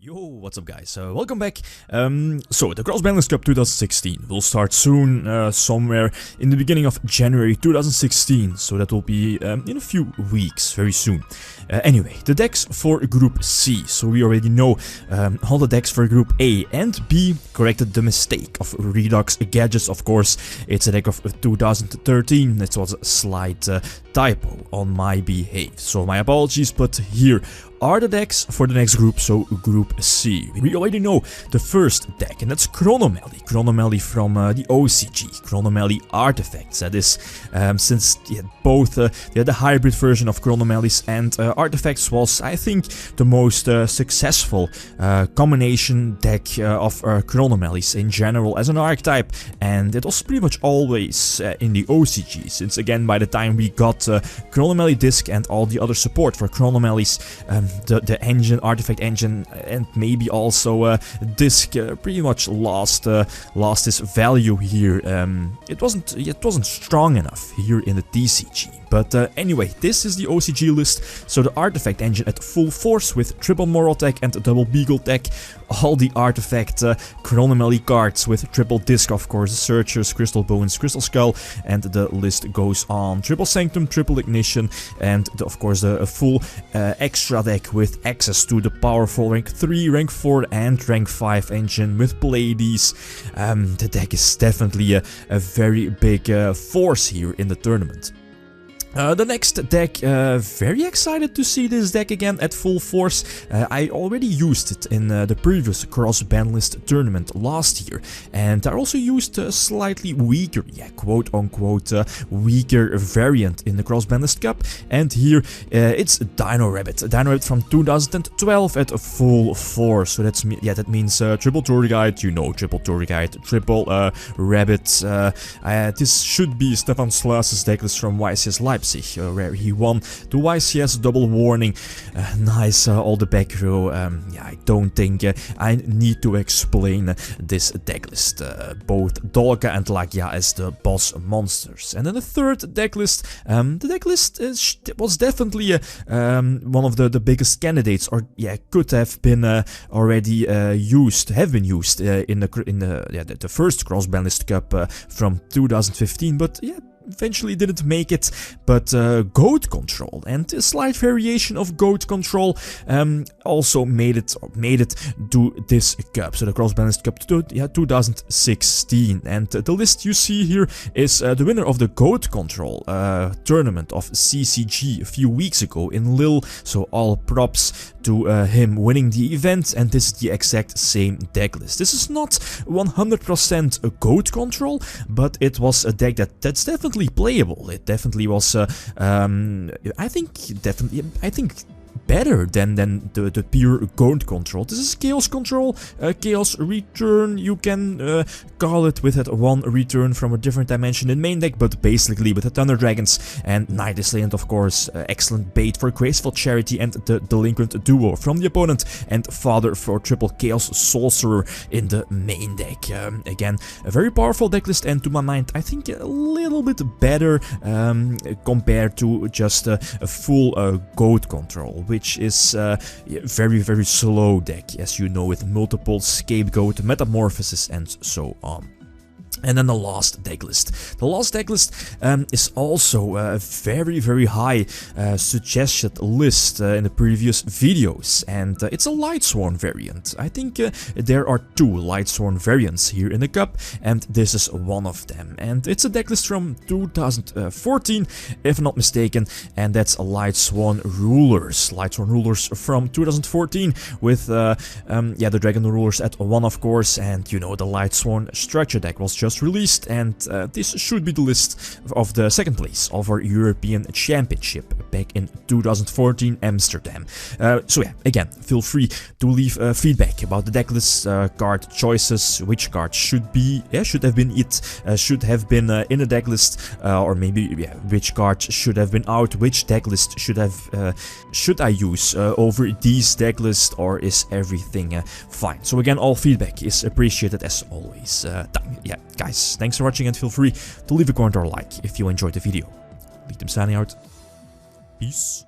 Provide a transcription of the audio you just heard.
Yo, what's up guys, welcome back. So the Cross-Banlist Cup 2016 will start soon, somewhere in the beginning of January 2016, so that will be in a few weeks, very soon. Anyway, the decks for Group C, so we already know all the decks for Group A and B. Corrected the mistake of Redux Gadgets, of course. It's a deck of 2013, it was a slight typo on my behalf, so my apologies, but here are the decks for the next group, so Group C. We already know the first deck, and that's Chronomelly from the OCG, Chronomelly Artifacts. That is, since both the hybrid version of Chronomellys and Artifacts was, I think, the most successful combination deck of Chronomellys in general as an archetype, and it was pretty much always in the OCG, since again by the time we got Chronomelly Disc and all the other support for Chronomellys, the engine, artifact engine, and maybe also Disc pretty much lost its value here. It wasn't strong enough here in the TCG. But anyway, this is the OCG list, so the artifact engine at full force with triple Moral Tech and double Beagle Tech, all the artifact Chronomelly cards with triple Disc, of course, Searchers, Crystal Bones, Crystal Skull, and the list goes on. Triple Sanctum, triple Ignition, and of course the full extra deck with access to the powerful rank 3, rank 4 and rank 5 engine with Pleiades. The deck is definitely a very big force here in the tournament. The next deck, very excited to see this deck again at full force. I already used it in the previous Cross-Banlist tournament last year, and I also used a slightly weaker, quote-unquote, weaker variant in the Cross-Banlist Cup, and here it's Dino Rabbit from 2012 at full force. So that's that means triple Tour Guide, you know, triple Tour Guide, triple Rabbit. This should be Stefan Slaas's decklist from YCS Leipzig, where he won the YCS double warning. Nice, all the back row. I don't think I need to explain this decklist. Both Dolka and Lagia as the boss monsters. And then the third decklist. The decklist was definitely one of the biggest candidates, or could have been already used in the first Cross-Banlist Cup from 2015, but eventually didn't make it. But Goat Control and a slight variation of Goat Control also made it to this cup, so the Cross-Banlist Cup 2016. And the list you see here is the winner of the Goat Control tournament of CCG a few weeks ago in Lille, so all props to him winning the event. And this is the exact same deck list. This is not 100% a Goat Control, but it was a deck that's definitely playable. It definitely was, I think better than the pure Goat Control. This is Chaos Control, Chaos Return, you can call it, with that one return from a different dimension in main deck, but basically with the Thunder Dragons and Night Assailant, of course, excellent bait for Graceful Charity and the Delinquent Duo from the opponent, and fodder for triple Chaos Sorcerer in the main deck. Again, a very powerful decklist, and to my mind, I think a little bit better compared to just a full Goat Control, which is very, very slow deck, as you know, with multiple Scapegoat, Metamorphosis, and so on. And then the last decklist. The last decklist is also a very, very high suggested list in the previous videos, and it's a Lightsworn variant. I think there are two Lightsworn variants here in the cup, and this is one of them. And it's a decklist from 2014, if I'm not mistaken, and that's a Lightsworn Rulers from 2014 with the Dragon Rulers at 1, of course, and you know, the Lightsworn structure deck was just released, and this should be the list of the second place of our European Championship back in 2014 Amsterdam. So again, feel free to leave feedback about the decklist, card choices, which card should have been in the decklist, or maybe which card should have been out, which decklist should I use over these decklists, or is everything fine? So again, all feedback is appreciated as always. Guys, thanks for watching, and feel free to leave a comment or a like if you enjoyed the video. Lead them signing out. Peace.